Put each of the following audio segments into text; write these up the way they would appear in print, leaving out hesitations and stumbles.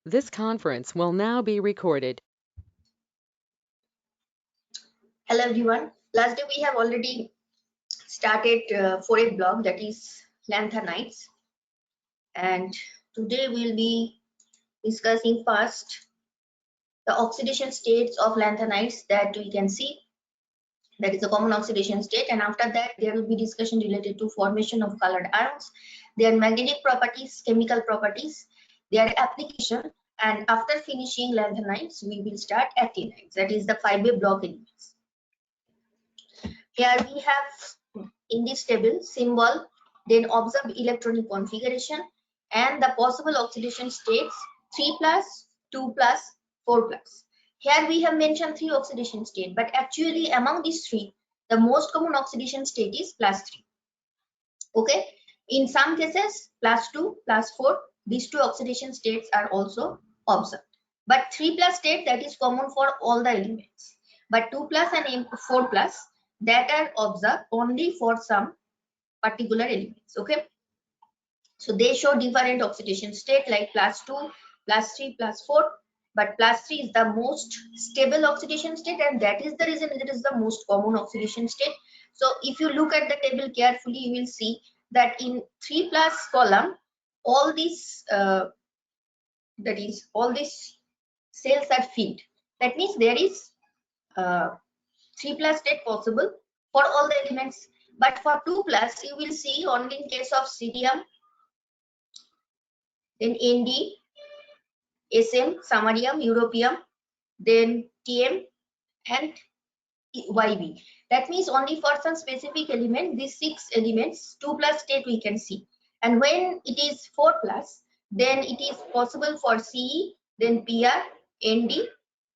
This conference will now be recorded. Hello everyone. Last day we have already started 4th block, that is lanthanides, and today we'll be discussing first the oxidation states of lanthanides that we can see. That is a common oxidation state, and after that there will be discussion related to formation of colored ions, their magnetic properties, chemical properties, their application, and after finishing lanthanides we will start actinides, that is the 5A block elements. Here we have in this table symbol, then observed electronic configuration and the possible oxidation states 3+, 2+, 4+. Here we have mentioned 3 oxidation states, but actually among these 3, the most common oxidation state is +3. Okay, in some cases +2, +4, these 2 oxidation states are also observed. But 3+ state, that is common for all the elements. But 2+ and 4+ that are observed only for some particular elements. Okay, so they show different oxidation state like +2, +3, +4, but +3 is the most stable oxidation state, and that is the reason it is the most common oxidation state. So if you look at the table carefully, you will see that in 3+ column all these all these cells are filled. That means there is 3+ state possible for all the elements, but for 2+ you will see only in case of cerium, then Nd, Sm, samarium, europium, then Tm and Yb. That means only for some specific element, these 6 elements 2+ state we can see, and when it is 4+, then it is possible for Ce, then Pr, Nd,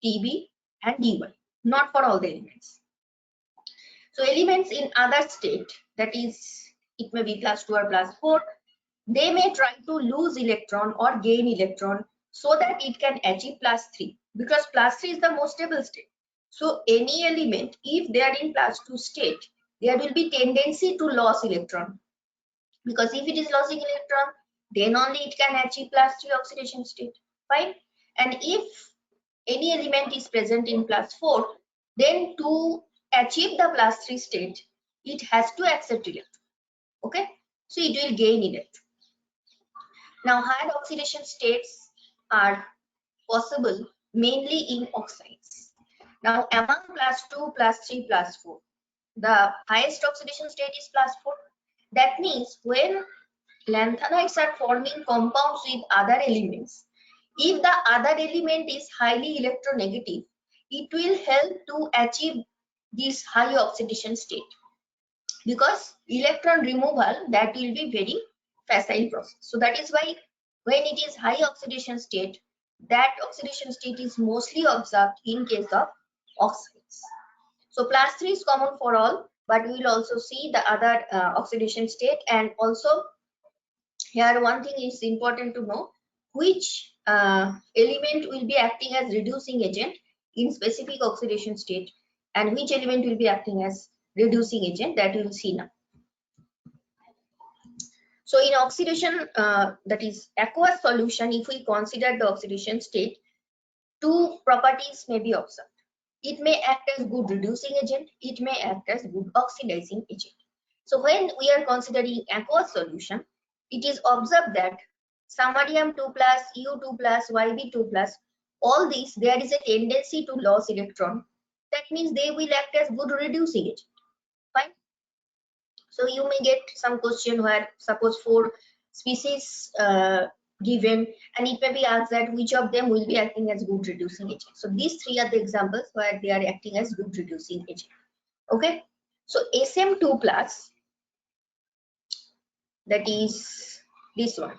Tb and Dy, not for all the elements. So elements in other state, that is it may be +2 or +4, they may try to lose electron or gain electron so that it can achieve +3, because +3 is the most stable state. So any element, if they are in +2 state, there will be tendency to lose electron, because if it is losing electron, then only it can achieve +3 oxidation state. Fine. And if any element is present in +4, then to achieve the +3 state, it has to accept electron. Okay, so it will gain electron. Now higher oxidation states are possible mainly in oxides. Now among +2, +3, +4, the highest oxidation state is +4. That means when lanthanides are forming compounds with other elements, if the other element is highly electronegative, it will help to achieve this high oxidation state, because electron removal, that will be very facile process. So that is why when it is high oxidation state, that oxidation state is mostly observed in case of oxides. So +3 is common for all, but we will also see the other oxidation state. And also here one thing is important to know, which element will be acting as reducing agent in specific oxidation state, and which element will be acting as reducing agent, that we will see now. So in oxidation, that is aqueous solution, if we consider the oxidation state, 2 properties may be observed. It may act as good reducing agent, it may act as good oxidizing agent. So when we are considering aqueous solution, it is observed that samarium 2+, U2+, Yb2+, all these, there is a tendency to lose electron. That means they will act as good reducing agent. Fine. So you may get some question where suppose 4 species given, and it may be asked that which of them will be acting as good reducing agent. So these 3 are the examples where they are acting as good reducing agent. Okay, so Sm2+, that is this one,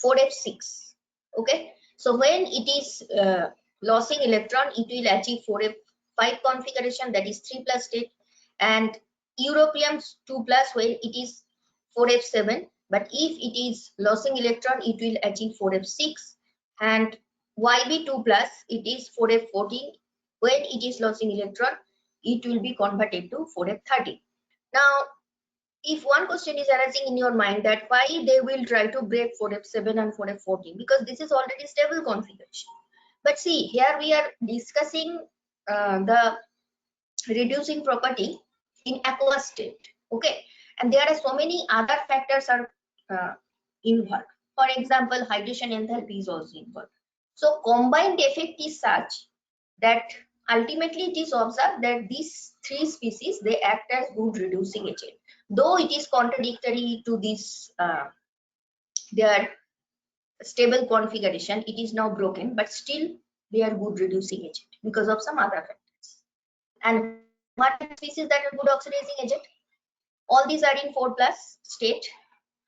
4f6. Okay, so when it is losing electron, it will achieve 4f5 configuration, that is 3+ state, and europium 2+, when it is 4f7, but if it is losing electron, it will achieve 4f6, and Yb2+, it is 4f14, when it is losing electron, it will be converted to 4f13. Now if one question is arising in your mind that why they will try to break 4F7 and 4F14, because this is already stable configuration. But see, here we are discussing the reducing property in aqueous state, okay, and there are so many other factors are involved. For example, hydration enthalpy is also involved. So combined effect is such that ultimately it is observed that these three species, they act as good reducing agent, though it is contradictory to this their stable configuration. It is now broken, but still they are good reducing agent because of some other factors. And what are the species that are good oxidizing agent? All these are in 4+ state: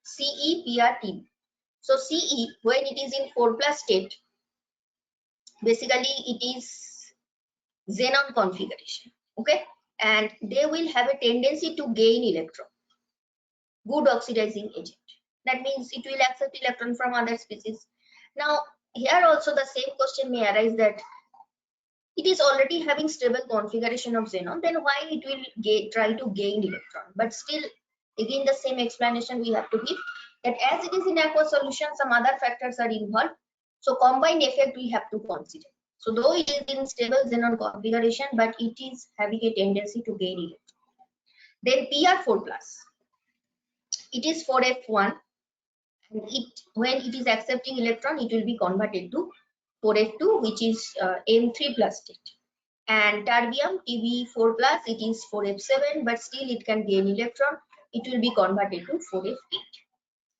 CE, PR, TB. So CE, when it is in 4+ state, basically it is xenon configuration, okay, and they will have a tendency to gain electron. Good oxidizing agent. That means it will accept electron from other species. Now here also the same question may arise that it is already having stable configuration of xenon, then why it will try to gain electron? But still, again the same explanation we have to give, that as it is in aqueous solution, some other factors are involved. So combined effect we have to consider. So though it is in stable xenon configuration, but it is having a tendency to gain electron. Then PR4+, it is 4F1, and when it is accepting electron, it will be converted to 4F2, which is M3+ state. And terbium Tb4+, it is 4F7, but still it can gain electron. It will be converted to 4F8.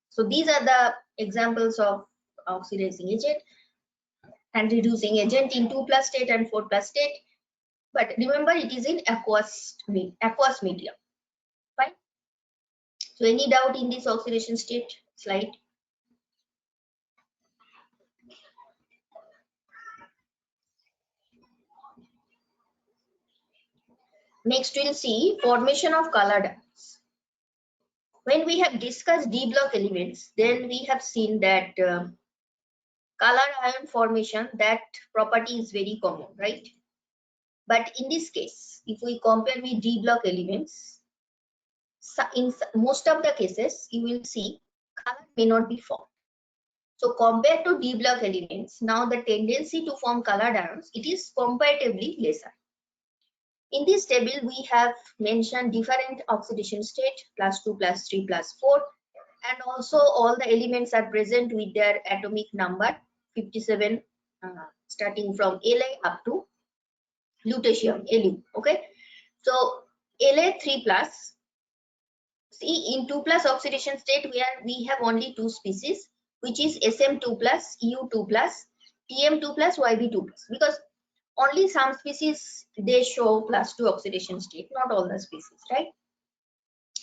So these are the examples of oxidizing agent and reducing agent in 2+ state and 4+ state. But remember, it is in aqueous medium. Fine. So any doubt in this oxidation state slide? Next we'll see formation of colored ions. When we have discussed D block elements, then we have seen that colored ion formation, that property is very common, right? But in this case, if we compare with D block elements, in most of the cases you will see color may not be formed. So compared to D block elements, now the tendency to form colored ions, it is comparatively lesser. In this table, we have mentioned different oxidation state, +2, +3, +4, and also all the elements are present with their atomic number 57, starting from La up to lutetium, Lu. Okay, so La 3+. See, in 2+ oxidation state, where we have only two species, which is Sm2+, Eu2+, Tm2+, Yb2+, because only some species they show +2 oxidation state, not all the species, right?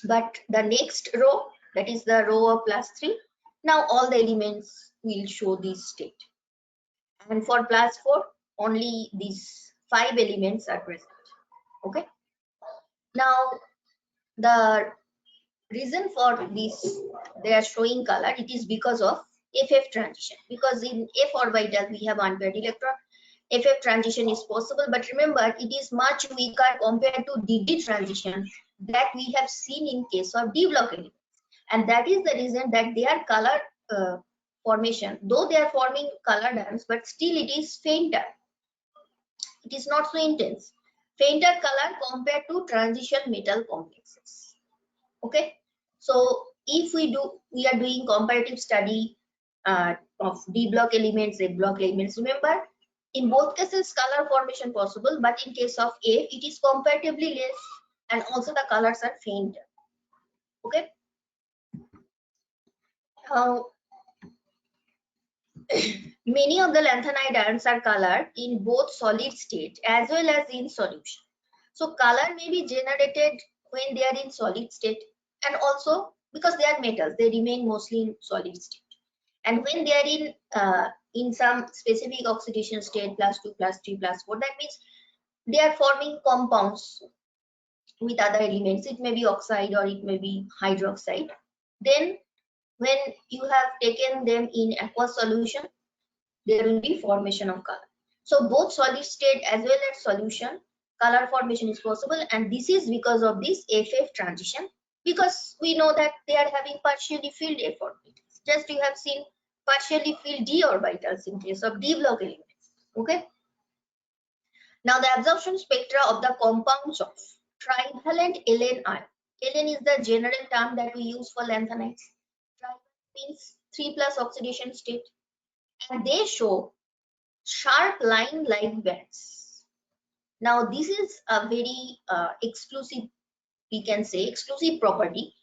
But the next row, that is the row of +3, now all the elements will show this state. And for +4, only these 5 elements are present. Okay. Now the reason for this, they are showing color, it is because of FF transition. Because in F orbital we have unpaired electron, FF transition is possible, but remember it is much weaker compared to DD transition that we have seen in case of D block elements, and that is the reason that their color formation, though they are forming colored ions, but still it is fainter. It is not so intense, fainter color compared to transition metal complexes. Okay, so if we are doing comparative study of D block elements, F block elements, remember in both cases color formation possible, but in case of F it is comparatively less, and also the colors are fainter. Okay, many of the lanthanide ions are colored in both solid state as well as in solution. So color may be generated when they are in solid state, and also because they are metals, they remain mostly in solid state. And when they are in some specific oxidation state, +2, +3, +4, that means they are forming compounds with other elements. It may be oxide or it may be hydroxide. Then when you have taken them in aqueous solution, there will be formation of color. So both solid state as well as solution, color formation is possible, and this is because of this FF transition, because we know that they are having partially filled f orbitals. Just you have seen partially filled d orbitals in case of d block elements. Okay. Now the absorption spectra of the compounds of trivalent alane ion. Alane is the general term that we use for lanthanides. Trivalent means 3+ oxidation state, and they show sharp line-like bands. Now this is a very exclusive, we can say exclusive property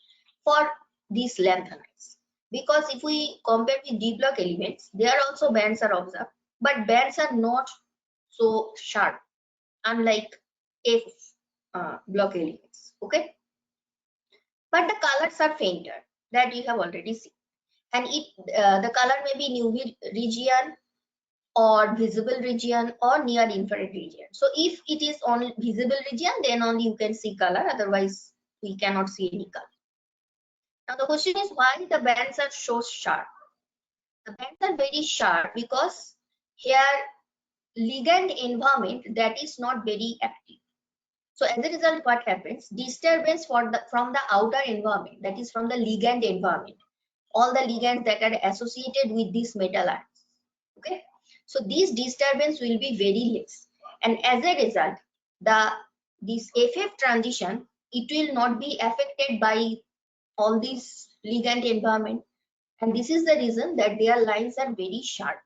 for these lanthanides, because if we compare with d block elements, there also bands are observed, but bands are not so sharp, unlike F block elements. Okay, but the colors are fainter, that you have already seen, and the color may be UV region or visible region or near infrared region. So if it is on visible region, then only you can see color, otherwise we cannot see any color. Now the question is, why the bands are so sharp? The bands are very sharp because here ligand environment that is not very active. So as a result, what happens? Disturbance from the outer environment, that is from the ligand environment, all the ligands that are associated with these metal ions. Okay, so these disturbance will be very less, and as a result, this FF transition, it will not be affected by all these ligand environment, and this is the reason that their lines are very sharp.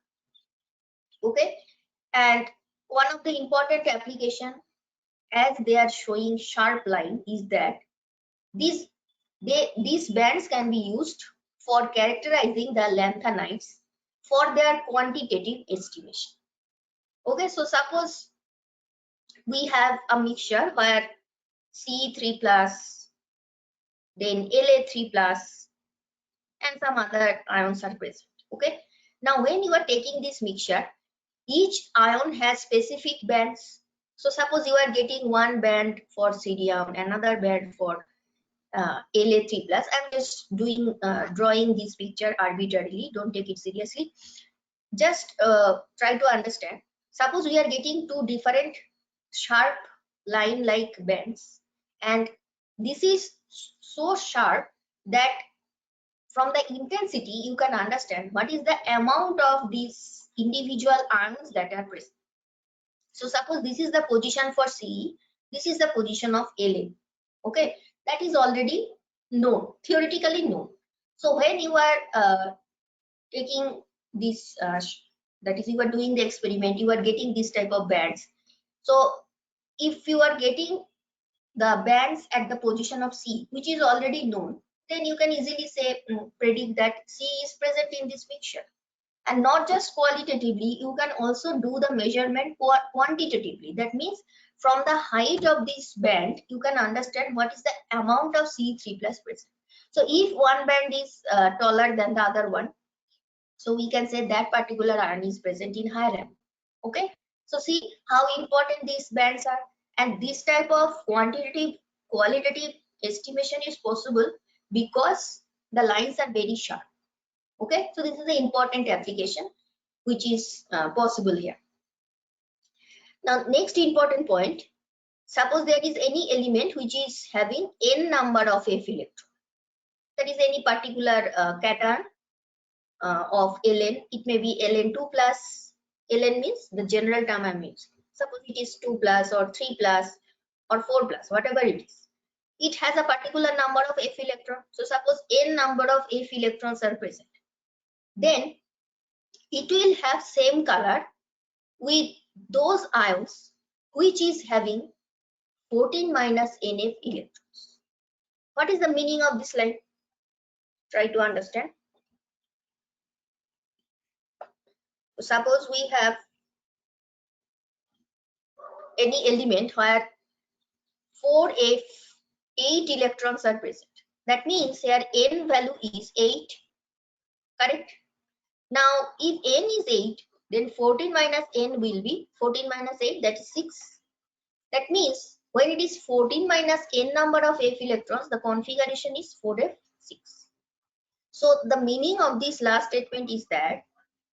Okay, and one of the important application, as they are showing sharp line, is that these bands can be used for characterizing the lanthanides for their quantitative estimation. Okay, so suppose we have a mixture where Ce3+, then La3+, and some other ions are present. Okay, now when you are taking this mixture, each ion has specific bands. So suppose you are getting one band for cerium, another band for La3+. I'm just drawing this picture arbitrarily, don't take it seriously. Just try to understand. Suppose we are getting two different sharp line like bands, and this is so sharp that from the intensity you can understand what is the amount of these individual ions that are present. So suppose this is the position for Ce, this is the position of La. Okay, that is already known, theoretically known. So when you are taking this, that is, you are doing the experiment, you are getting this type of bands. So if you are getting the bands at the position of C, which is already known, then you can easily say, predict that C is present in this mixture. And not just qualitatively, you can also do the measurement quantitatively. That means from the height of this band, you can understand what is the amount of Ce3+ present. So if one band is taller than the other one, so we can say that particular ion is present in higher rank. Okay, so see how important these bands are, and this type of quantitative qualitative estimation is possible because the lines are very sharp. Okay, so this is the important application which is possible here. Now next important point, suppose there is any element which is having n number of F electron, that is any particular cation of Ln, it may be Ln2+. Ln means the general term I mean. Suppose it is 2+ or 3+ or 4+, whatever it is. It has a particular number of F electrons. So suppose n number of F electrons are present, then it will have same color with those ions which is having 14- NF electrons. What is the meaning of this line? Try to understand. Suppose we have any element where 4F 8 electrons are present. That means here n value is 8, correct? Now if n is 8, then 14 minus n will be 14 minus 8, that is 6. That means when it is 14 minus n number of F electrons, the configuration is 4F6. So the meaning of this last statement is that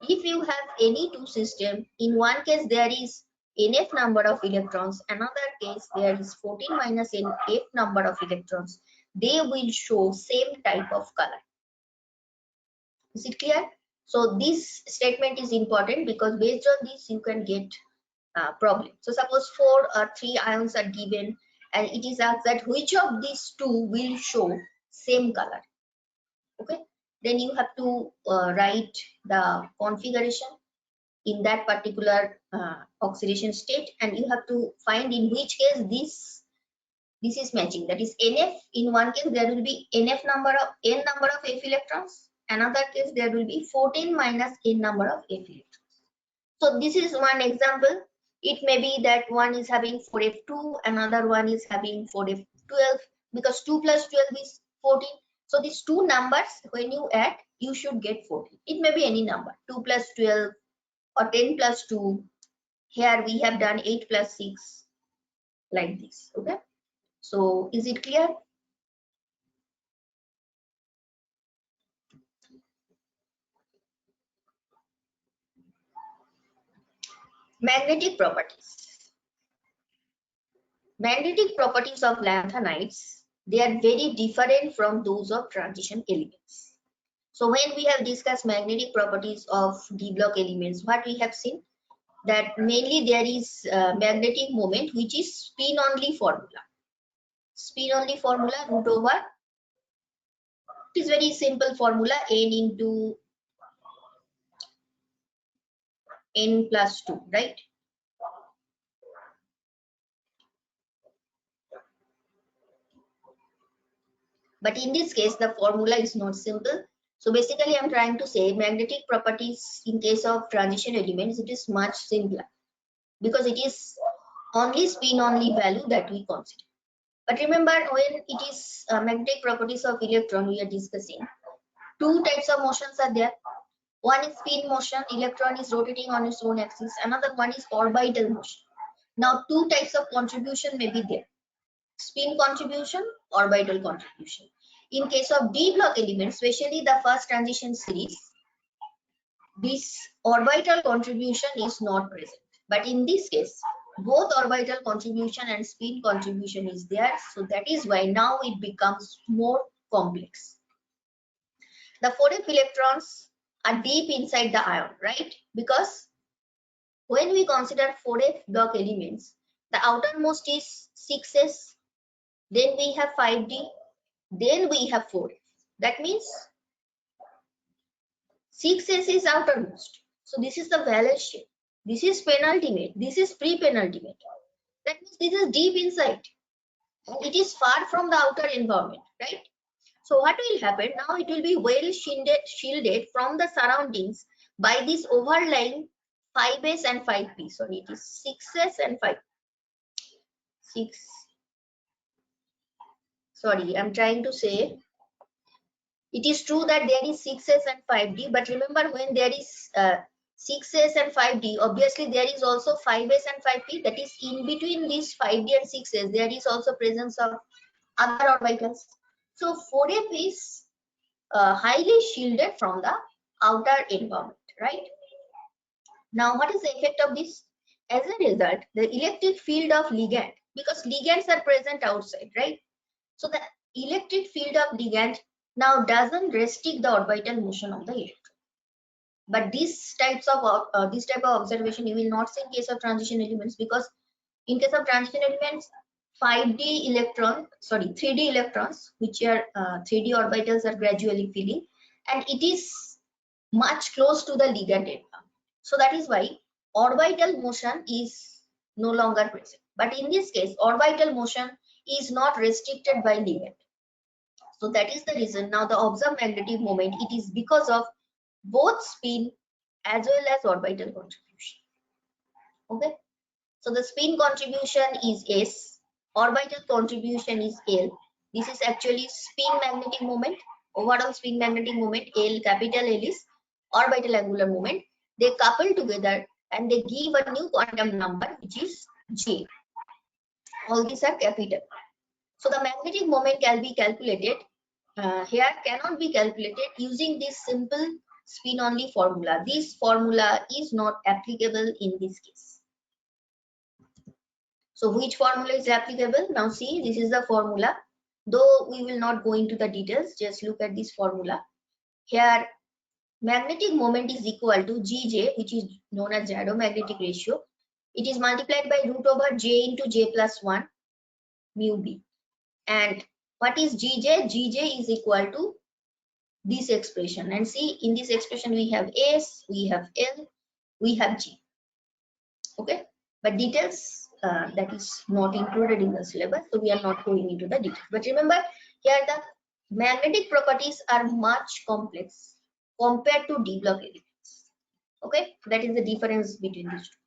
if you have any two system, in one case there is NF number of electrons, another case there is 14 minus NF number of electrons, they will show same type of color. Is it clear? So this statement is important because based on this you can get problem. So suppose 4 or 3 ions are given and it is asked that which of these two will show same color. Okay, then you have to write the configuration in that particular oxidation state, and you have to find in which case this is matching. That is NF. In one case there will be NF number of n number of F electrons. Another case there will be 14 minus n number of F electrons. So this is one example. It may be that one is having 4F2, another one is having 4F12, because 2 plus 12 is 14. So these two numbers, when you add, you should get 14. It may be any number, 2 plus 12 or 10 plus 2. Here we have done 8 plus 6, like this. Okay. So is it clear? Magnetic properties. Magnetic properties of lanthanides, they are very different from those of transition elements. So when we have discussed magnetic properties of d block elements, what we have seen that mainly there is magnetic moment, which is spin only formula. Spin only formula root over, it is very simple formula, n into n plus 2, right? But in this case, the formula is not simple. So basically, I'm trying to say magnetic properties in case of transition elements, it is much simpler because it is only spin only value that we consider. But remember, when it is magnetic properties of electron we are discussing, two types of motions are there. One is spin motion, electron is rotating on its own axis. Another one is orbital motion. Now, two types of contribution may be there. Spin contribution, orbital contribution. In case of d block elements, especially the first transition series, this orbital contribution is not present. But in this case, both orbital contribution and spin contribution is there. So that is why now it becomes more complex. The 4f electrons are deep inside the ion, right? Because when we consider 4f block elements, the outermost is 6s, then we have 5d, then we have 4f. That means 6s is outermost. So this is the valence shell. This is penultimate. This is pre-penultimate. That means this is deep inside. And it is far from the outer environment, right? So what will happen? Now it will be well shielded from the surroundings by this overlying 5s and 5p. Sorry, it is 6s and 5. 6. Sorry, I'm trying to say it is true that there is 6s and 5d, but remember when there is 6s and 5d, obviously there is also 5s and 5p. That is in between these 5d and 6s, there is also presence of other orbitals. So 4f is highly shielded from the outer environment, right? Now, what is the effect of this? As a result, the electric field of ligand, because ligands are present outside, right? So the electric field of ligand now doesn't restrict the orbital motion of the electron. But this type of observation you will not see in case of transition elements, because in case of transition elements, 3D electrons, which are 3D orbitals are gradually filling, and it is much close to the ligand environment. So that is why orbital motion is no longer present. But in this case, orbital motion is not restricted by ligand. So that is the reason now the observed magnetic moment, it is because of both spin as well as orbital contribution. Okay. So the spin contribution is S, orbital contribution is L. This is actually spin magnetic moment, overall spin magnetic moment, L, capital L is orbital angular moment. They couple together and they give a new quantum number, which is J. All these are capital. So the magnetic moment can be calculated. Here cannot be calculated using this simple spin only formula. This formula is not applicable in this case. So which formula is applicable? Now see, this is the formula. Though we will not go into the details, just look at this formula. Here, magnetic moment is equal to Gj, which is known as gyromagnetic ratio. It is multiplied by root over J into J plus 1 mu B. And what is Gj? Gj is equal to this expression. And see, in this expression we have S, we have L, we have G. Okay, but details that is not included in the syllabus, so we are not going into the details. But remember, here the magnetic properties are much complex compared to d block elements. Okay, that is the difference between these two.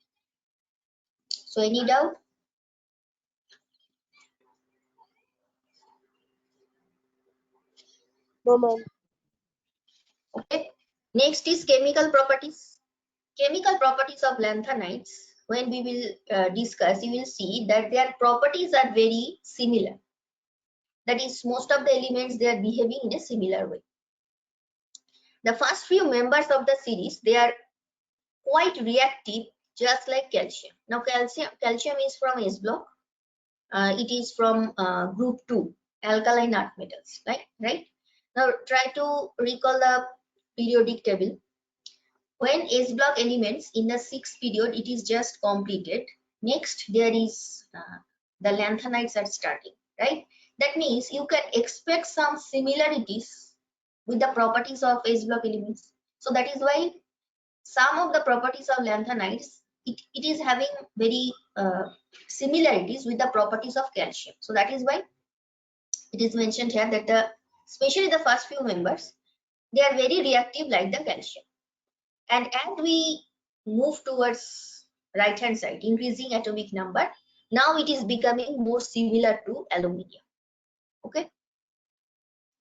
So any doubt? No, ma'am. Okay, next is chemical properties. Chemical properties of lanthanides, when we will discuss, you will see that their properties are very similar. That is, most of the elements, they are behaving in a similar way. The first few members of the series, they are quite reactive, just like calcium. Now calcium is from S block. It is from group 2, alkaline earth metals, right? Now try to recall the periodic table. When S block elements in the 6th period, it is just completed. Next, there is the lanthanides are starting, right? That means you can expect some similarities with the properties of S block elements. So that is why some of the properties of lanthanides, it is having very similarities with the properties of calcium. So that is why it is mentioned here that especially the first few members, they are very reactive like the calcium. And as we move towards right hand side, increasing atomic number, now it is becoming more similar to aluminium. Okay,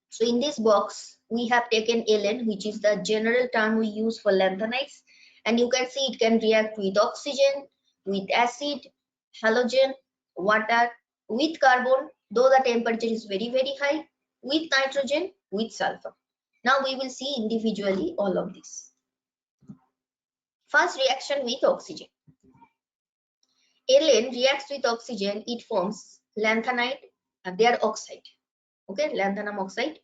so in this box we have taken Ln, which is the general term we use for lanthanides, and you can see it can react with oxygen, with acid, halogen, water, with carbon, though the temperature is very high, with nitrogen, with sulfur. Now we will see individually all of this. First, reaction with oxygen. Ln reacts with oxygen, it forms lanthanide, they are oxide. Okay, lanthanum oxide.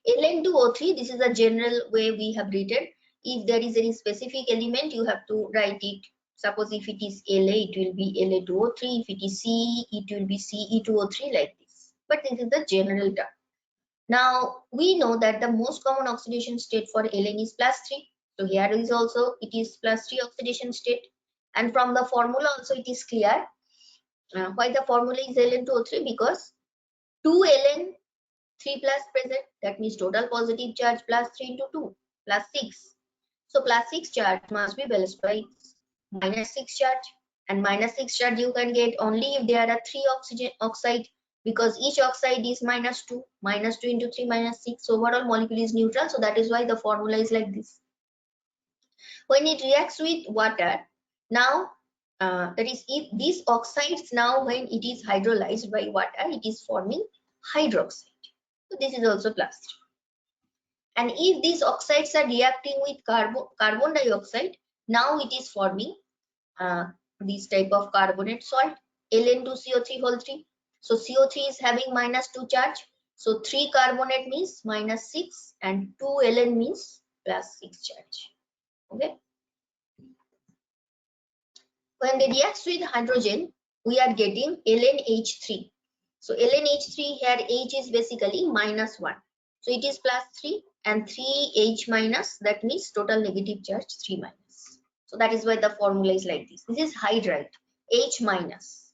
Ln2O3, this is a general way we have written. If there is any specific element, you have to write it. Suppose if it is La, it will be La2O3. If it is Ce, it will be Ce2O3, like this. But this is the general term. Now, we know that the most common oxidation state for Ln is +3. So here is also, it is +3 oxidation state. And from the formula also it is clear. Why the formula is Ln2O3? Because 2 Ln 3 plus present, that means total positive charge +3 into 2 +6. So +6 charge must be balanced by -6 charge, and -6 charge you can get only if there are 3 oxygen oxide, because each oxide is -2. -2 into 3 -6. So overall molecule is neutral. So that is why the formula is like this. When it reacts with water, now that is, if these oxides, now when it is hydrolyzed by water, it is forming hydroxide. So this is also +3. And if these oxides are reacting with carbon dioxide, now it is forming this type of carbonate salt, Ln2CO3 whole 3. So CO3 is having -2 charge. So 3 carbonate means -6 and 2 Ln means +6 charge. Okay. When they react with hydrogen, we are getting LnH3. So LnH3, here H is basically -1. So it is +3 and 3H minus, that means total negative charge 3 minus. So that is why the formula is like this. This is hydride, H minus.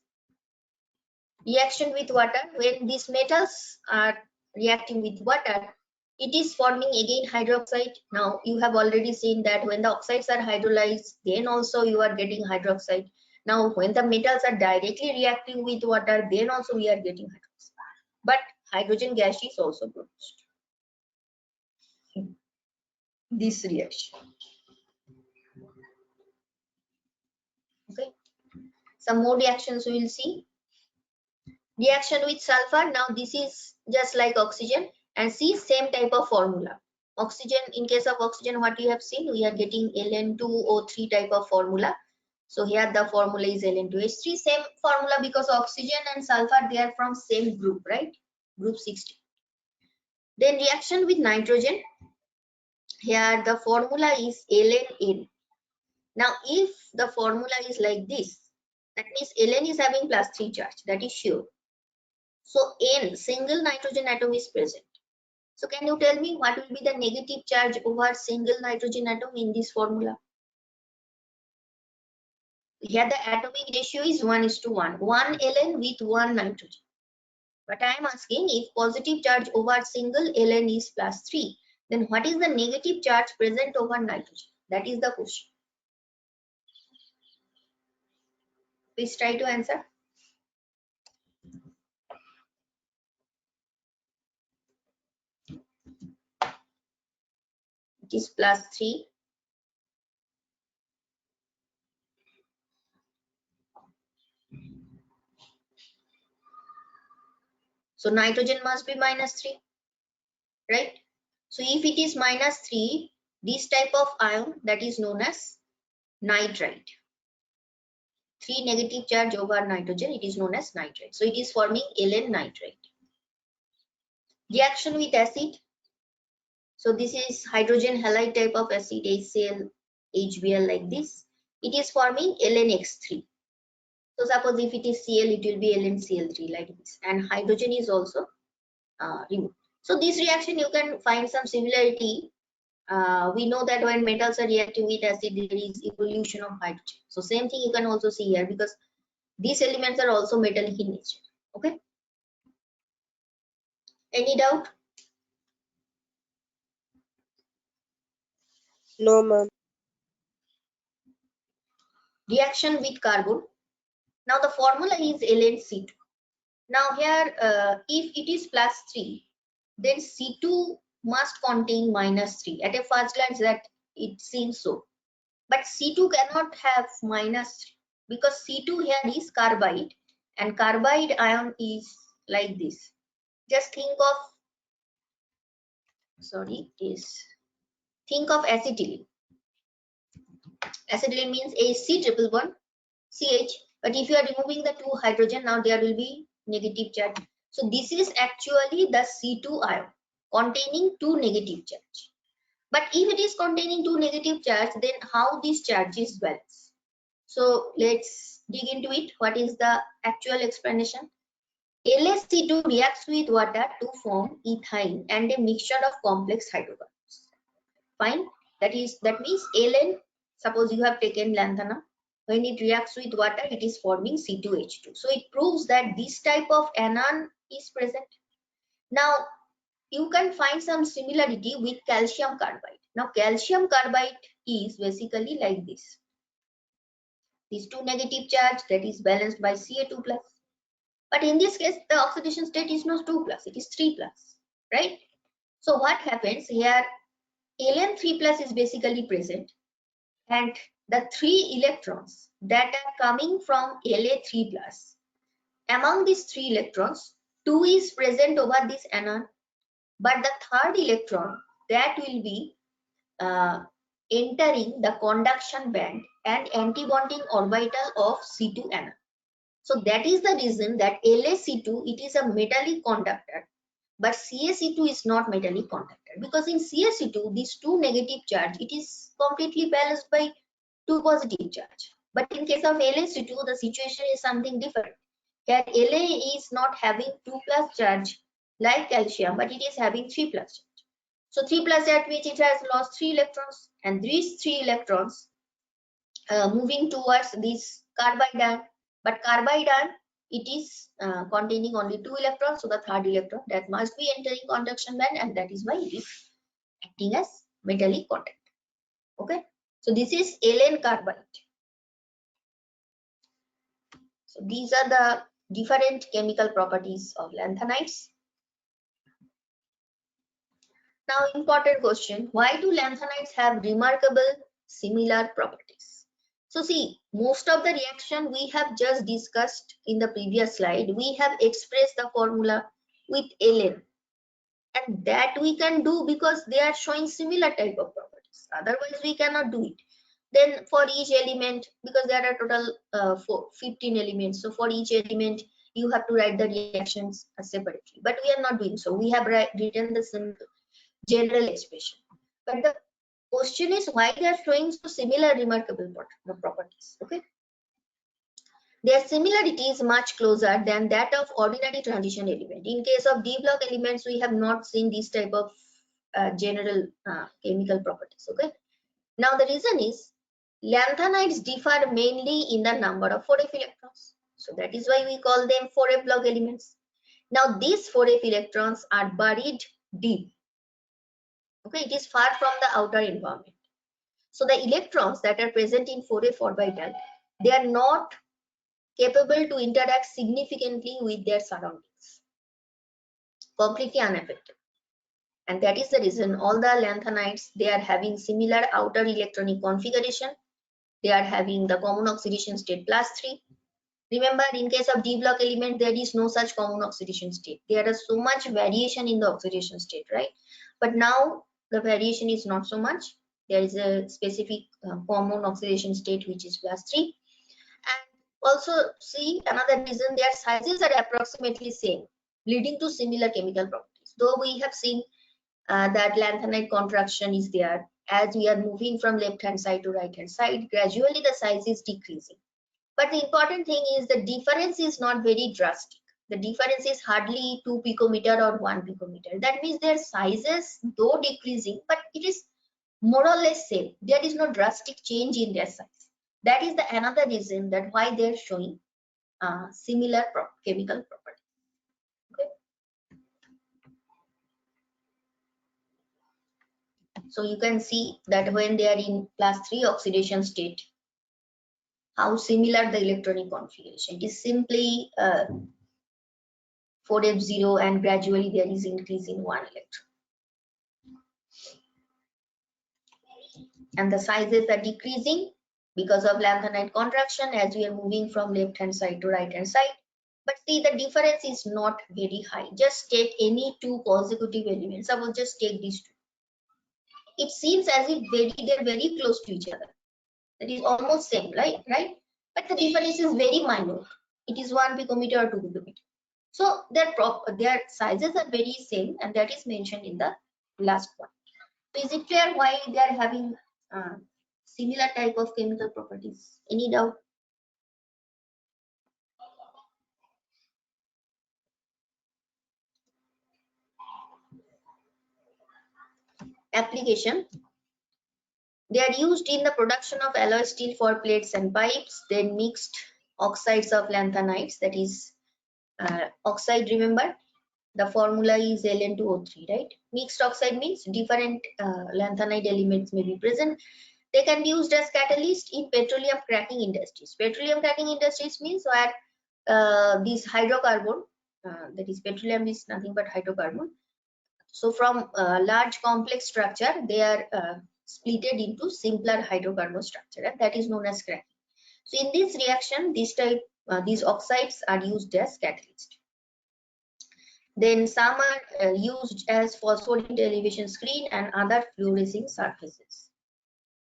Reaction with water, when these metals are reacting with water, it is forming again hydroxide. Now you have already seen that when the oxides are hydrolyzed, then also you are getting hydroxide. Now when the metals are directly reacting with water, then also we are getting hydroxide. But hydrogen gas is also produced. This reaction. Okay. Some more reactions we will see. Reaction with sulfur. Now this is just like oxygen, and see same type of formula. Oxygen, in case of oxygen, what you have seen, we are getting Ln2O3 type of formula. So here the formula is Ln2H3, same formula, because oxygen and sulfur, they are from same group, right? group 16. Then reaction with nitrogen. Here the formula is ln. Now if the formula is like this, that means ln is having +3 charge, that is sure. So n, single nitrogen atom is present. So can you tell me what will be the negative charge over single nitrogen atom in this formula? Here the atomic ratio is 1:1, 1 ln with 1 nitrogen. But I am asking, if positive charge over single ln is +3, then what is the negative charge present over nitrogen? That is the question. Please try to answer. It is +3. So nitrogen must be -3, right? So if it is -3, this type of ion, that is known as nitrite. 3 negative charge over nitrogen, it is known as nitrite. So it is forming ln nitrite. Reaction with acid. So this is hydrogen halide type of acid, HCl, HBl like this. It is forming lnX3. So suppose if it is Cl, it will be LnCl3 like this. And hydrogen is also removed. So this reaction you can find some similarity. We know that when metals are reacting with acid, there is evolution of hydrogen. So same thing you can also see here, because these elements are also metallic in nature. Okay. Any doubt? No, ma'am. Reaction with carbon. Now the formula is LnC2. Now here, if it is +3, then C2 must contain -3. At a first glance that it seems so. But C2 cannot have -3, because C2 here is carbide, and carbide ion is like this. Just think of, think of acetylene. Acetylene means AC triple bond CH, but if you are removing the 2 hydrogen, now there will be negative charge. So this is actually the C2 ion containing 2 negative charge. But if it is containing 2 negative charge, then how this charge is balanced? So let's dig into it. What is the actual explanation? LaC2 reacts with water to form ethyne and a mixture of complex hydrocarbons. Fine. That means Ln, suppose you have taken lanthana. When it reacts with water, it is forming C2H2. So it proves that this type of anion is present. Now you can find some similarity with calcium carbide. Now calcium carbide is basically like this. These 2 negative charge, that is balanced by Ca2+. But in this case, the oxidation state is not 2+, it is 3+, right? So what happens here? Ln3+ is basically present, and the 3 electrons that are coming from La3+, among these 3 electrons, 2 is present over this anion, but the 3rd electron that will be entering the conduction band and antibonding orbital of C2 anion. So that is the reason that LaC2, it is a metallic conductor, but CaC2 is not metallic conductor, because in CaC2 these 2 negative charge, it is completely balanced by 2 positive charge. But in case of LaC2, the situation is something different. Here La is not having 2+ charge like calcium, but it is having 3+ charge. So 3+, at which it has lost 3 electrons, and these 3 electrons moving towards this carbide ion. But carbide ion, it is containing only 2 electrons, so the 3rd electron that must be entering conduction band, and that is why it is acting as metallic conductor. Okay, so this is Ln carbide. So these are the different chemical properties of lanthanides. Now, important question: why do lanthanides have remarkable similar properties? So see, most of the reaction we have just discussed in the previous slide, we have expressed the formula with Ln, and that we can do because they are showing similar type of properties. Otherwise, we cannot do it. Then for each element, because there are total 15 elements, so for each element you have to write the reactions separately. But we are not doing so. We have written the simple general expression. But the question is why they are showing so similar remarkable properties. Okay, their similarity is much closer than that of ordinary transition element. In case of d block elements, we have not seen this type of general chemical properties. Okay, now the reason is lanthanides differ mainly in the number of 4f electrons. So that is why we call them 4f block elements. Now these 4f electrons are buried deep. Okay, it is far from the outer environment. So the electrons that are present in 4f orbital, they are not capable to interact significantly with their surroundings, completely unaffected. And that is the reason all the lanthanides, they are having similar outer electronic configuration. They are having the common oxidation state +3. Remember, in case of d block element, there is no such common oxidation state. There is so much variation in the oxidation state, right? But now the variation is not so much. There is a specific common oxidation state which is +3. And also see another reason, their sizes are approximately same, leading to similar chemical properties. Though we have seen that lanthanide contraction is there, as we are moving from left hand side to right hand side, gradually the size is decreasing. But the important thing is the difference is not very drastic. The difference is hardly 2 picometer or 1 picometer. That means their sizes, though decreasing, but it is more or less same. There is no drastic change in their size. That is the another reason that why they are showing similar chemical properties. Okay. So you can see that when they are in +3 oxidation state, how similar the electronic configuration. It is simply 4f0 and gradually there is increase in 1 electron. And the sizes are decreasing because of lanthanide contraction as we are moving from left hand side to right hand side. But see, the difference is not very high. Just take any two consecutive elements. Suppose just take these two. It seems as if they're very close to each other. That is almost same, right? But the difference is very minor. It is 1 picometer or 2 picometer. So their sizes are very same, and that is mentioned in the last one. So is it clear why they are having similar type of chemical properties? Any doubt? Application. They are used in the production of alloy steel for plates and pipes. Then mixed oxides of lanthanides, that is oxide, remember the formula is Ln2O3, right? Mixed oxide means different lanthanide elements may be present. They can be used as catalyst in petroleum cracking industries. Petroleum cracking industries means where this hydrocarbon, that is petroleum is nothing but hydrocarbon. So from large complex structure, they are splitted into simpler hydrocarbon structure, and that is known as cracking. So in this reaction, these oxides are used as catalyst. Then some are used as phosphorescent elevation screen and other fluorescing surfaces.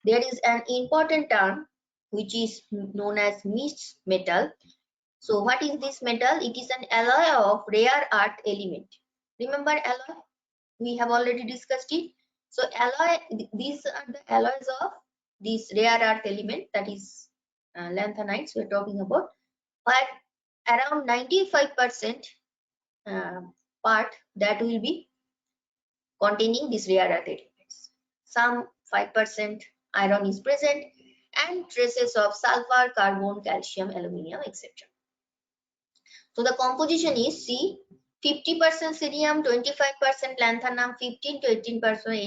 There is an important term which is known as mixed metal. So what is this metal? It is an alloy of rare earth element. Remember alloy? We have already discussed it. So alloy, these are the alloys of this rare earth element, that is lanthanides we are talking about. But around 95% part that will be containing these rare earth elements. Some 5% iron is present and traces of sulfur, carbon, calcium, aluminium, etc. So the composition is C, 50% cerium, 25% lanthanum, 15 to 18%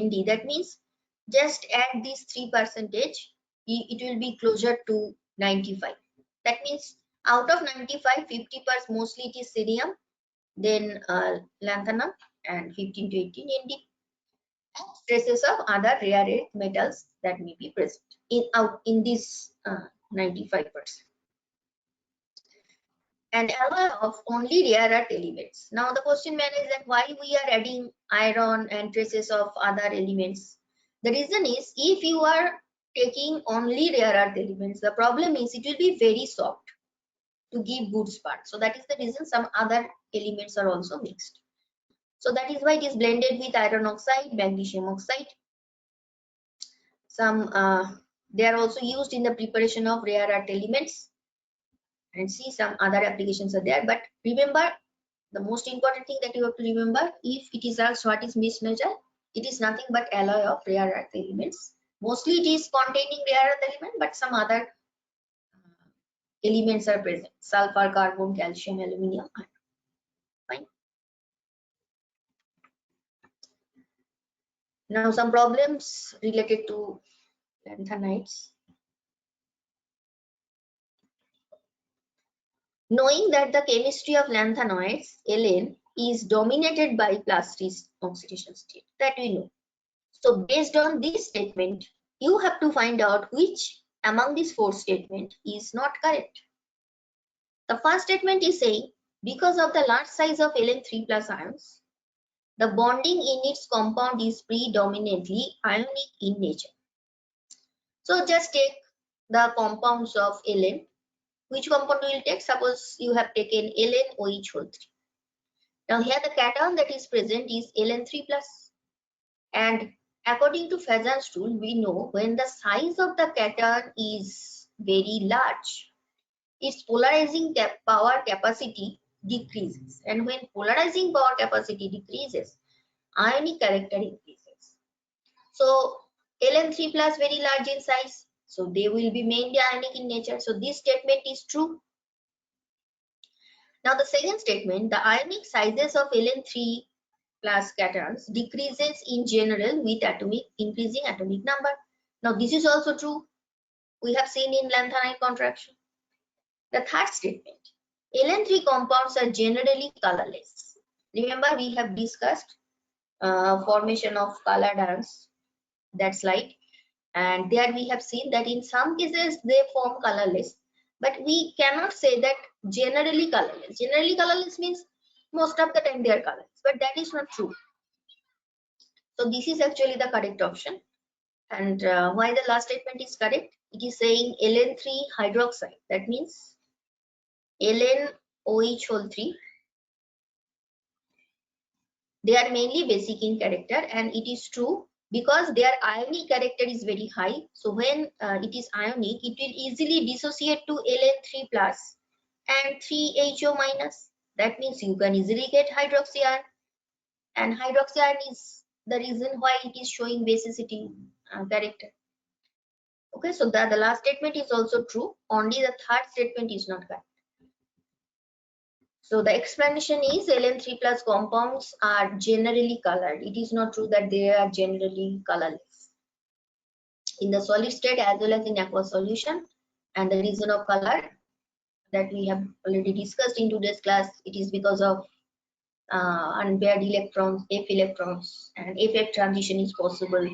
Nd. That means just add these 3%, it will be closer to 95. That means out of 95, 50% mostly it is cerium, then lanthanum, and 15 to 18 Nd. And traces of other rare earth metals that may be present in this 95%. And alloy of only rare earth elements. Now the question is that why we are adding iron and traces of other elements? The reason is if you are taking only rare earth elements, the problem is it will be very soft. to give good spark. So that is the reason some other elements are also mixed. So that is why it is blended with iron oxide, magnesium oxide. Some they are also used in the preparation of rare earth elements, and see some other applications are there. But remember, the most important thing that you have to remember, if it is asked what is mixed metal, it is nothing but alloy of rare earth elements. Mostly it is containing rare earth element, but some other elements are present: sulfur, carbon, calcium, aluminium, iron. Fine. Now some problems related to lanthanides. Knowing that the chemistry of lanthanoids, Ln, is dominated by +3 oxidation state, that we know. So based on this statement, you have to find out which among these 4 statements is not correct. The first statement is saying, because of the large size of Ln3+ ions, the bonding in its compound is predominantly ionic in nature. So just take the compounds of Ln. Which compound will take? Suppose you have taken LnOH3. Now here the cation that is present is Ln3+. And according to Fajan's rule, we know when the size of the cation is very large, its polarizing power capacity decreases. And when polarizing power capacity decreases, ionic character increases. So Ln3+ very large in size, so they will be mainly ionic in nature. So this statement is true. Now the second statement, the ionic sizes of Ln3+ cations decreases in general with increasing atomic number. Now this is also true. We have seen in lanthanide contraction. The third statement, Ln3 compounds are generally colorless. Remember, we have discussed formation of colored ions, that slide, and there we have seen that in some cases they form colorless, but we cannot say that generally colorless. Generally colorless means most of the time they are colorless, but that is not true. So this is actually the correct option. And why the last statement is correct? It is saying Ln3 hydroxide. That means LnOH3. They are mainly basic in character, and it is true because their ionic character is very high. So when it is ionic, it will easily dissociate to Ln3+ and 3HO-. That means you can easily get hydroxy ion, and hydroxy ion is the reason why it is showing basicity character. Okay, so the last statement is also true, only the third statement is not correct. So the explanation is Ln3+ compounds are generally colored. It is not true that they are generally colorless in the solid state as well as in aqueous solution. And the reason of color that we have already discussed in today's class, it is because of unpaired electrons, F electrons, and FF transition is possible.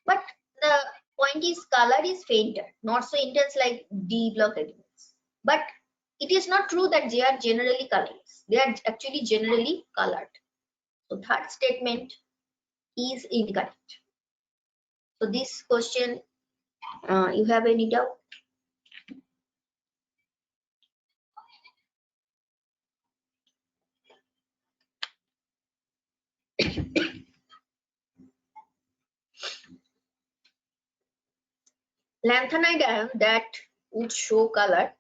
But the point is color is fainter, not so intense like D block elements. But it is not true that they are generally colorless. They are actually generally colored. So third statement is incorrect. So this question, you have any doubt? Lanthanide ion that would show color.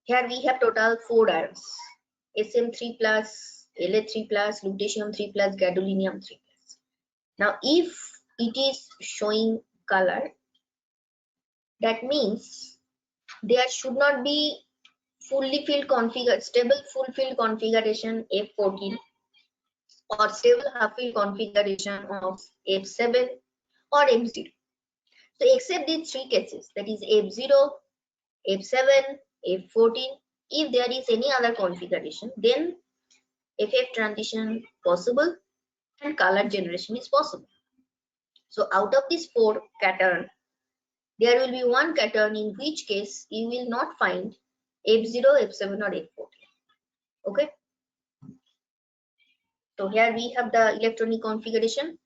Here we have total 4 ions: Sm3+, La3+, lutetium3+, gadolinium3+. Now if it is showing color, that means there should not be fully filled stable full filled configuration F14 or stable half filled configuration of F7 or F0. So except these 3 cases, that is F0, F7, F14, if there is any other configuration, then FF transition possible and color generation is possible. So out of these 4 cation, there will be one cation in which case you will not find F0, F7 or F14. Okay. So here we have the electronic configuration.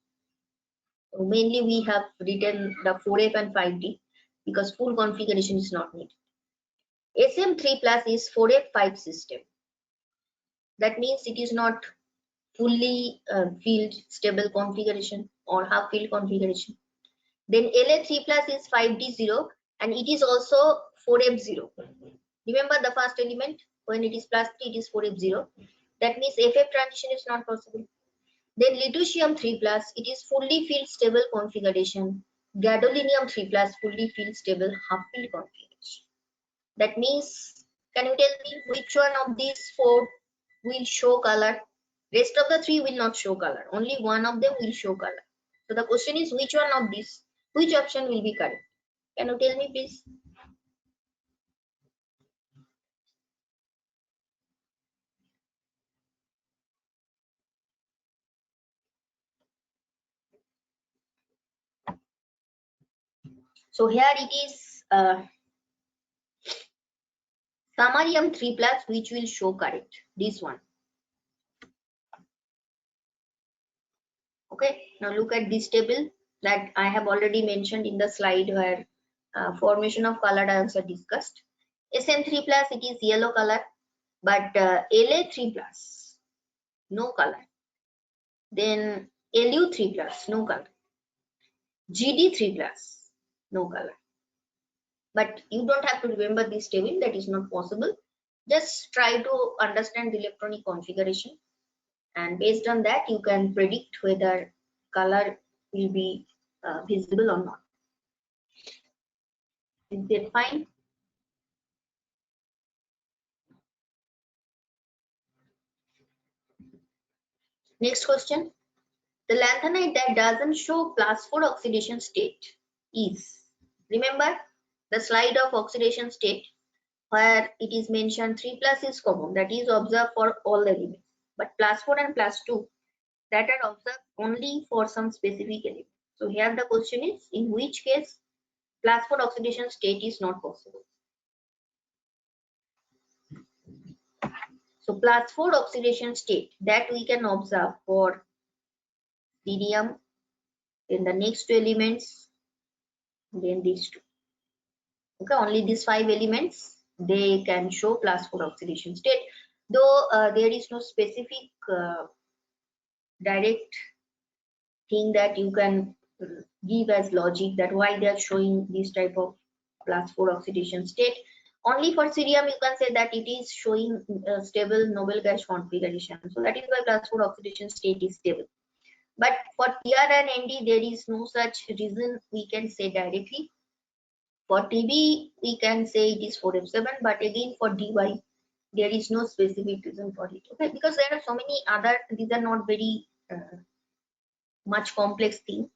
So mainly we have written the 4F and 5D because full configuration is not needed. SM3 plus is 4F5 system. That means it is not fully field stable configuration or half field configuration. Then La3 plus is 5D0 and it is also 4F0. Remember the first element, when it is plus 3 it is 4F0. That means FF transition is not possible. Then lutetium 3 plus, it is fully field stable configuration. Gadolinium 3 plus, fully field stable half field configuration. That means, can you tell me which one of these four will show color? Rest of the three will not show color. Only one of them will show color. So the question is, which one of these, which option will be correct? Can you tell me please? So here it is samarium 3 plus, which will show correct. This one. Okay, now look at this table that I have already mentioned in the slide where formation of colored ions are discussed. SM3 plus, it is yellow color, but La3 plus, no color. Then Lu3 plus, no color. GD3 plus, no color. But you don't have to remember this table, that is not possible. Just try to understand the electronic configuration, and based on that you can predict whether color will be visible or not. Is that fine? Next question. The lanthanide that doesn't show plus 4 oxidation state is, remember the slide of oxidation state where it is mentioned 3 plus is common, that is observed for all elements, but plus 4 and plus 2 that are observed only for some specific element. So here the question is, in which case plus 4 oxidation state is not possible. So plus 4 oxidation state that we can observe for cerium, then the next two elements, then these two. Okay, only these 5 elements they can show plus 4 oxidation state, though there is no specific direct thing that you can give as logic that why they are showing this type of plus 4 oxidation state. Only for cerium you can say that it is showing stable noble gas configuration, so that is why plus 4 oxidation state is stable. But for TR and ND there is no such reason we can say directly. For TB we can say it is 4F7, but again for DY there is no specific reason for it. Okay, because there are so many other, these are not very much complex thing.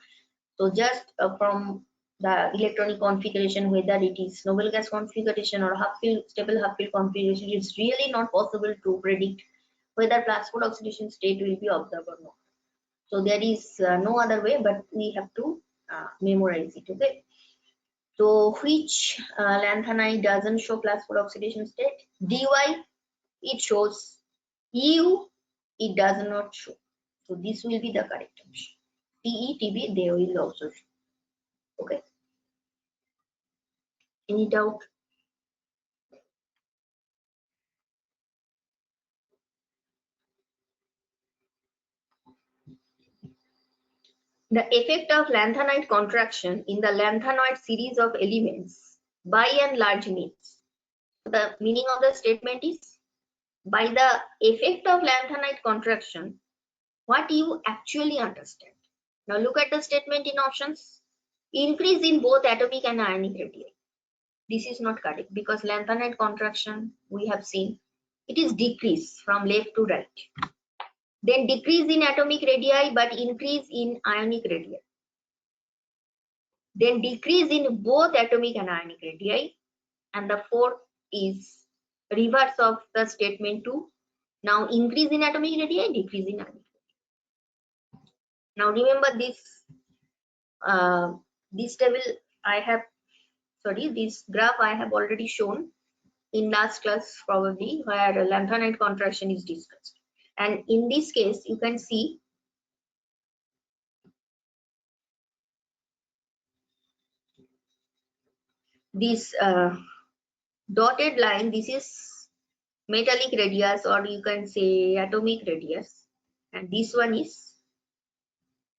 So just from the electronic configuration, whether it is noble gas configuration or half field stable half field configuration, it's really not possible to predict whether plus 4 oxidation state will be observed or not. So there is no other way, but we have to memorize it. Okay. So which lanthanide doesn't show plus 4 oxidation state? Dy it shows, U it does not show. So this will be the correct option. TE, TB they will also show. Okay. Any doubt? The effect of lanthanide contraction in the lanthanoid series of elements by and large means. The meaning of the statement is, by the effect of lanthanide contraction, what you actually understand. Now look at the statement in options. Increase in both atomic and ionic radii. This is not correct because lanthanide contraction we have seen it is decrease from left to right. Then decrease in atomic radii but increase in ionic radii. Then decrease in both atomic and ionic radii, and the fourth is reverse of the statement 2. Now increase in atomic radii, decrease in ionic radii. Now remember this table I have, sorry, this graph I have already shown in last class probably, where lanthanide contraction is discussed, and in this case you can see this dotted line, this is metallic radius, or you can say atomic radius, and this one is,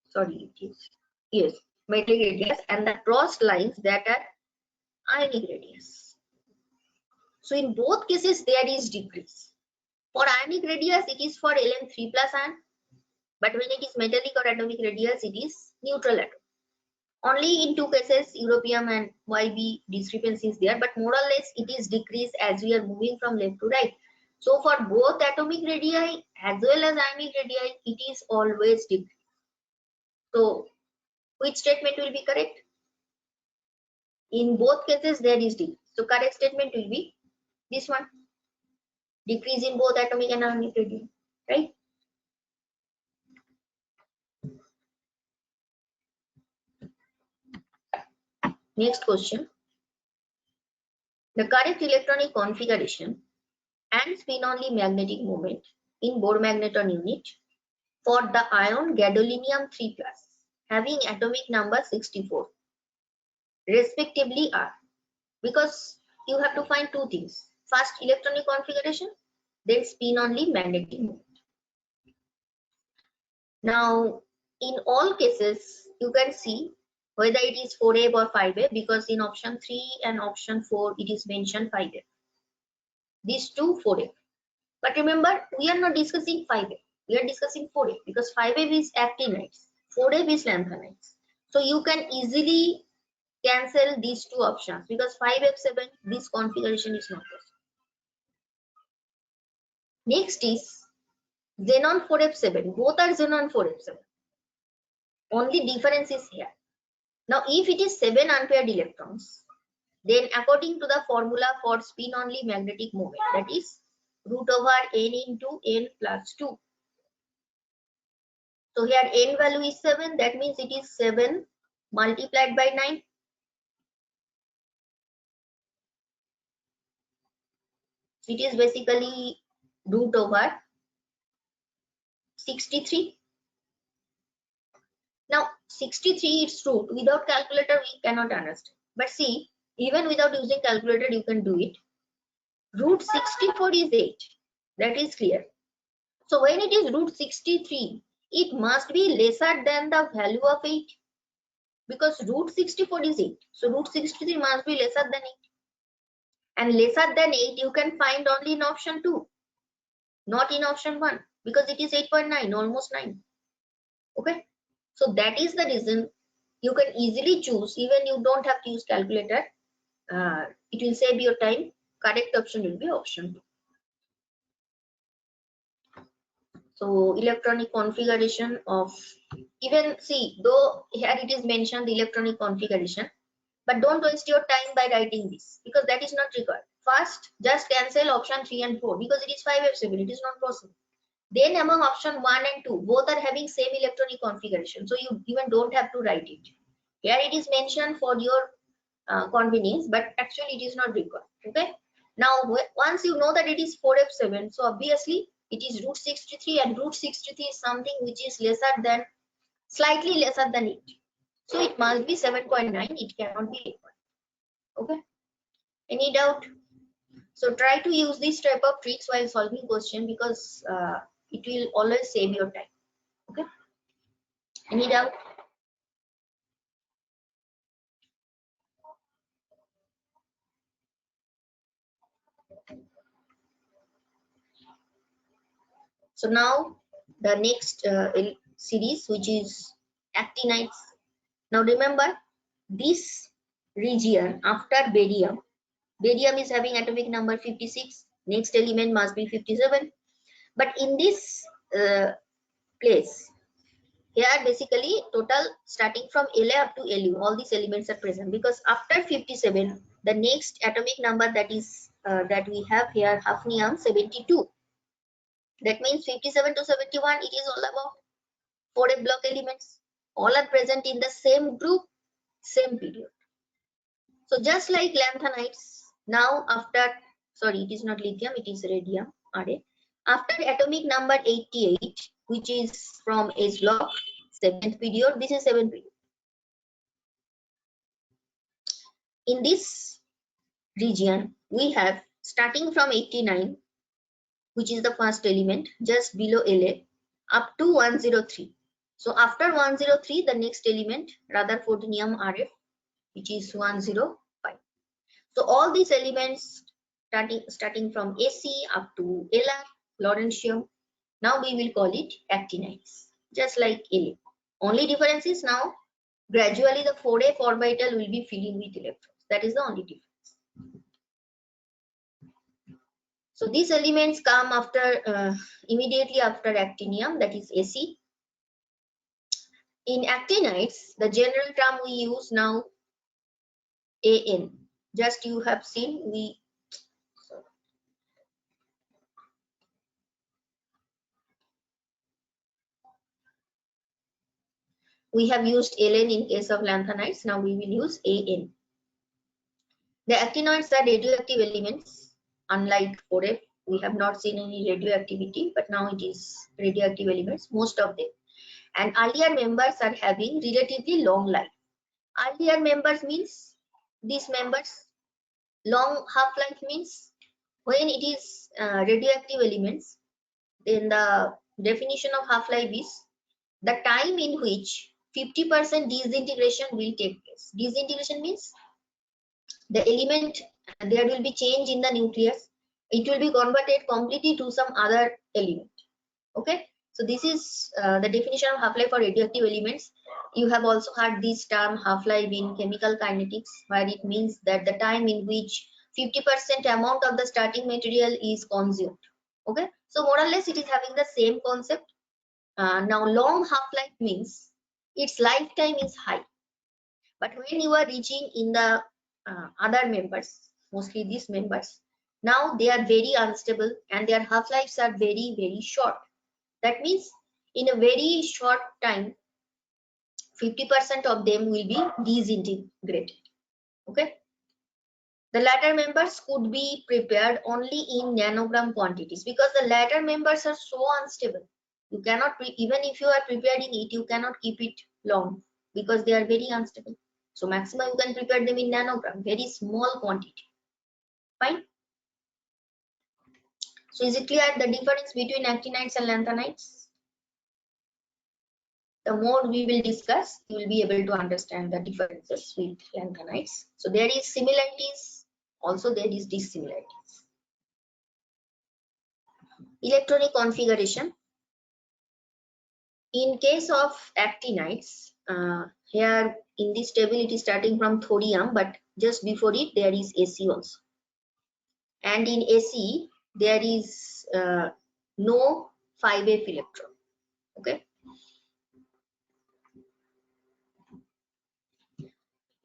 sorry, it is, yes, metallic radius, and the crossed lines that are ionic radius. So in both cases there is decrease. For ionic radius it is for Ln3+ ion, but when it is metallic or atomic radius it is neutral atom. Only in two cases europium and YB discrepancy is there, but more or less it is decreased as we are moving from left to right. So for both atomic radii as well as ionic radii it is always decreased. So which statement will be correct? In both cases there is decrease. So correct statement will be this one. Decrease in both atomic and ionic radii, right? Next question. The correct electronic configuration and spin-only magnetic moment in Bohr magneton unit for the ion gadolinium 3+ having atomic number 64 respectively are, because you have to find two things: first electronic configuration, then spin-only magnetic moment. Now in all cases you can see whether it is 4A or 5A, because in option 3 and option 4 it is mentioned 5A. These two 4A. But remember, we are not discussing 5A. We are discussing 4A, because 5A is actinides, 4A is lanthanides. So you can easily cancel these two options, because 5F7 this configuration is not possible. Next is xenon 4F7. Both are xenon 4F7. Only difference is here. Now if it is 7 unpaired electrons, then according to the formula for spin only magnetic moment, that is root over n into n plus 2. So here n value is 7, that means it is 7 multiplied by 9. It is basically root over 63. Now 63 its root, without calculator we cannot understand. But see, even without using calculator you can do it. Root 64 is 8. That is clear. So when it is root 63, it must be lesser than the value of 8, because root 64 is 8. So root 63 must be lesser than 8. And lesser than 8 you can find only in option 2, not in option 1, because it is 8.9, almost 9. Okay. So that is the reason you can easily choose, even you don't have to use calculator. It will save your time. Correct option will be option 2. So electronic configuration of, even see, though here it is mentioned the electronic configuration, but don't waste your time by writing this, because that is not required. First just cancel option 3 and 4, because it is 5F7, it is not possible. Then among option 1 and 2, both are having same electronic configuration, so you even don't have to write it. Here it is mentioned for your convenience, but actually it is not required. Okay. Now once you know that it is 4F7, so obviously it is root 63, and root 63 is something which is lesser than, slightly lesser than 8. So it must be 7.9, it cannot be 8. Okay. Any doubt? So try to use this type of tricks while solving question, because it will always save your time. Okay. Any doubt? So now the next series, which is actinides. Now remember, this region after barium, barium is having atomic number 56, next element must be 57, but in this place here basically total starting from La up to Lu, all these elements are present, because after 57 the next atomic number that is that we have here, hafnium 72. That means 57 to 71, it is all about 4A block elements, all are present in the same group, same period. So just like lanthanides, now after, sorry, it is not lithium, it is radium, Ra. After atomic number 88, which is from H block, 7th period, this is 7th period. In this region, we have starting from 89, which is the first element just below La, up to 103. So after 103, the next element Rutherfordium RF, which is 105. So all these elements starting from AC up to LR, Lawrencium, now we will call it actinides, just like La. Only difference is now gradually the 4f orbital will be filling with electrons. That is the only difference. So these elements come after immediately after actinium, that is AC. In actinides, the general term we use now An. Just you have seen we have used Ln in case of lanthanides. Now we will use An. The actinoids are radioactive elements. Unlike 4f, we have not seen any radioactivity, but now it is radioactive elements, most of them. And earlier members are having relatively long life. Earlier members means these members. Long half-life means when it is radioactive elements, then the definition of half-life is the time in which 50% disintegration will take place. Disintegration means the element, there will be change in the nucleus. It will be converted completely to some other element. Okay, so this is the definition of half-life for radioactive elements. You have also heard this term half-life in chemical kinetics, where it means that the time in which 50% amount of the starting material is consumed. Okay, so more or less it is having the same concept. Now long half-life means its lifetime is high, but when you are reaching in the other members, mostly these members, now they are very unstable and their half-lives are very, very short. That means in a very short time, 50% of them will be disintegrated. Okay. The latter members could be prepared only in nanogram quantities because the latter members are so unstable. You cannot, even if you are preparing it, you cannot keep it long because they are very unstable. So maximum you can prepare them in nanogram, very small quantity. Fine. So is it clear the difference between actinides and lanthanides? The more we will discuss, you will be able to understand the differences with lanthanides. So there is similarities, also there is dissimilarities. Electronic configuration. In case of actinides, here in this table it is starting from thorium, but just before it there is AC also. And in AC there is no 5f electron. Okay.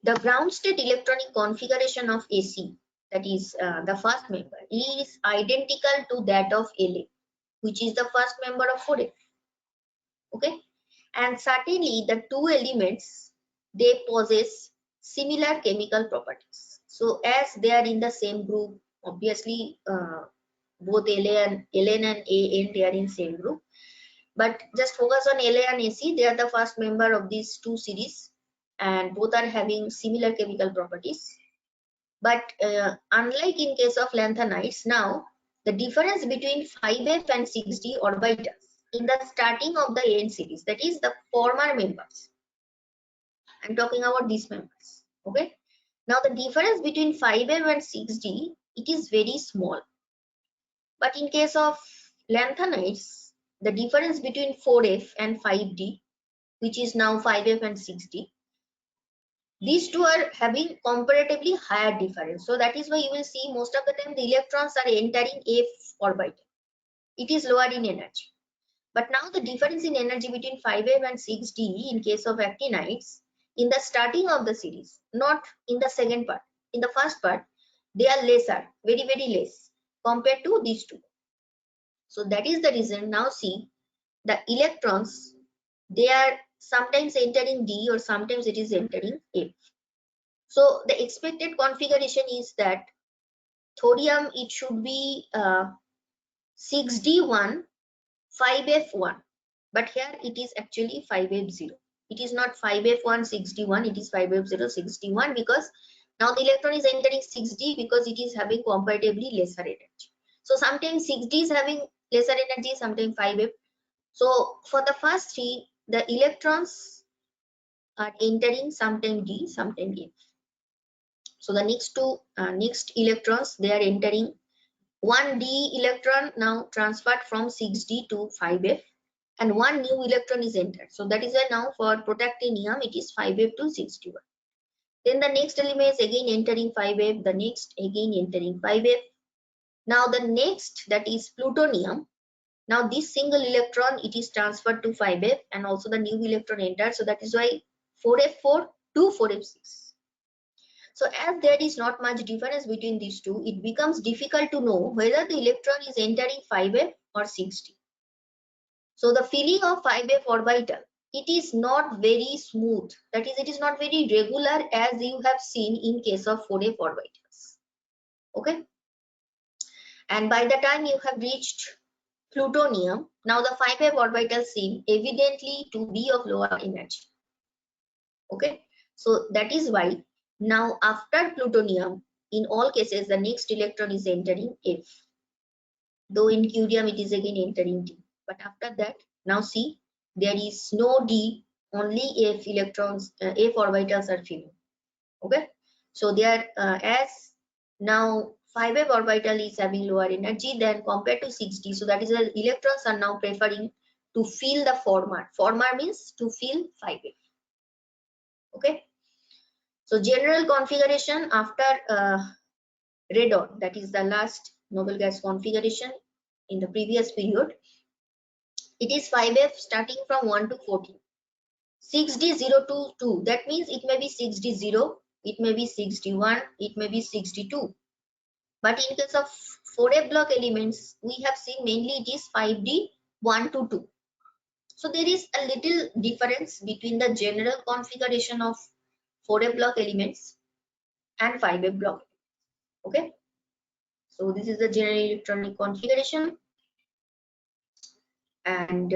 The ground state electronic configuration of AC, that is the first member, is identical to that of La, which is the first member of 4f. Okay, and certainly the two elements, they possess similar chemical properties. So as they are in the same group, obviously both Ln and An, they are in same group. But just focus on La and AC, they are the first member of these two series, and both are having similar chemical properties. But unlike in case of lanthanides, now the difference between 5f and 6d orbitals in the starting of the N series, that is the former members, I'm talking about these members. Okay, now the difference between 5f and 6d, it is very small. But in case of lanthanides, the difference between 4f and 5d, which is now 5f and 6d, these two are having comparatively higher difference. So that is why you will see most of the time the electrons are entering f orbital. It is lower in energy. But now the difference in energy between 5f and 6d in case of actinides, in the starting of the series, not in the second part. In the first part, they are lesser, very, very less compared to these two. So that is the reason. Now see, the electrons, they are sometimes entering D or sometimes it is entering F. So the expected configuration is that thorium, it should be 6d1, 5f1, but here it is actually 5f0. It is not 5f1, 6d1, it is 5f0, 6d1, because Now the electron is entering 6d because it is having comparatively lesser energy. So sometimes 6d is having lesser energy, sometimes 5f. So for the first three, the electrons are entering sometime d, sometime f. So the next two next electrons, they are entering 1d electron now transferred from 6d to 5f, and one new electron is entered. So that is why now for protactinium it is 5f to 61. Then the next element is again entering 5f, the next again entering 5f. Now the next, that is plutonium. Now this single electron, it is transferred to 5f and also the new electron entered. So that is why 4f4 to 4f6. So as there is not much difference between these two, it becomes difficult to know whether the electron is entering 5f or 6d. So the filling of 5f orbital, it is not very smooth. That is, it is not very regular as you have seen in case of 4f orbitals. Okay. And by the time you have reached plutonium, now the 5f orbitals seem evidently to be of lower energy. Okay. So that is why now after plutonium, in all cases, the next electron is entering F. Though in curium it is again entering D. But after that, now see, there is no D, only F electrons, F orbitals are filling. Okay. So they are as now 5f orbital is having lower energy than compared to 6d. So that is the electrons are now preferring to fill the former. Former means to fill 5f. Okay. So general configuration after radon, that is the last noble gas configuration in the previous period. It is 5f starting from 1 to 14. 6d0 to 2. That means it may be 6d0, it may be 6d1, it may be 6d2. But in case of 4f block elements, we have seen mainly it is 5d 1 to 2. So there is a little difference between the general configuration of 4f block elements and 5f block. Okay. So this is the general electronic configuration. And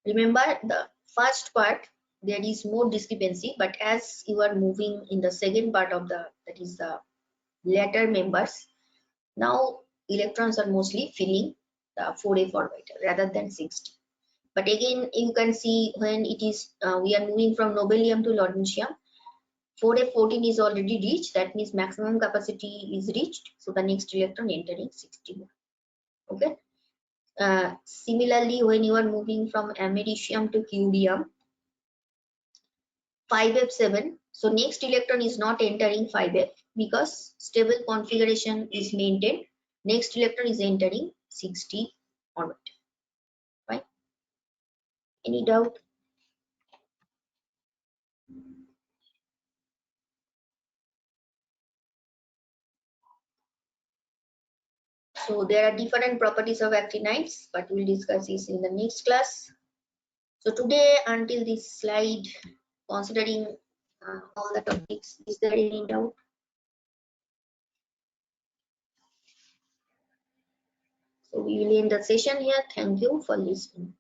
remember the first part, there is more discrepancy, but as you are moving in the second part of the, that is the latter members, now electrons are mostly filling the 4f orbital rather than 6d. But again, you can see when it is we are moving from nobelium to lawrencium, 4f14 is already reached. That means maximum capacity is reached. So the next electron entering 61. Okay. Similarly, when you are moving from americium to curium, 5f7. So next electron is not entering 5f because stable configuration is maintained. Next electron is entering 6d orbital. Right? Any doubt? So there are different properties of actinides, but we'll discuss this in the next class. So today, until this slide, considering all the topics, is there any doubt? So we will end the session here. Thank you for listening.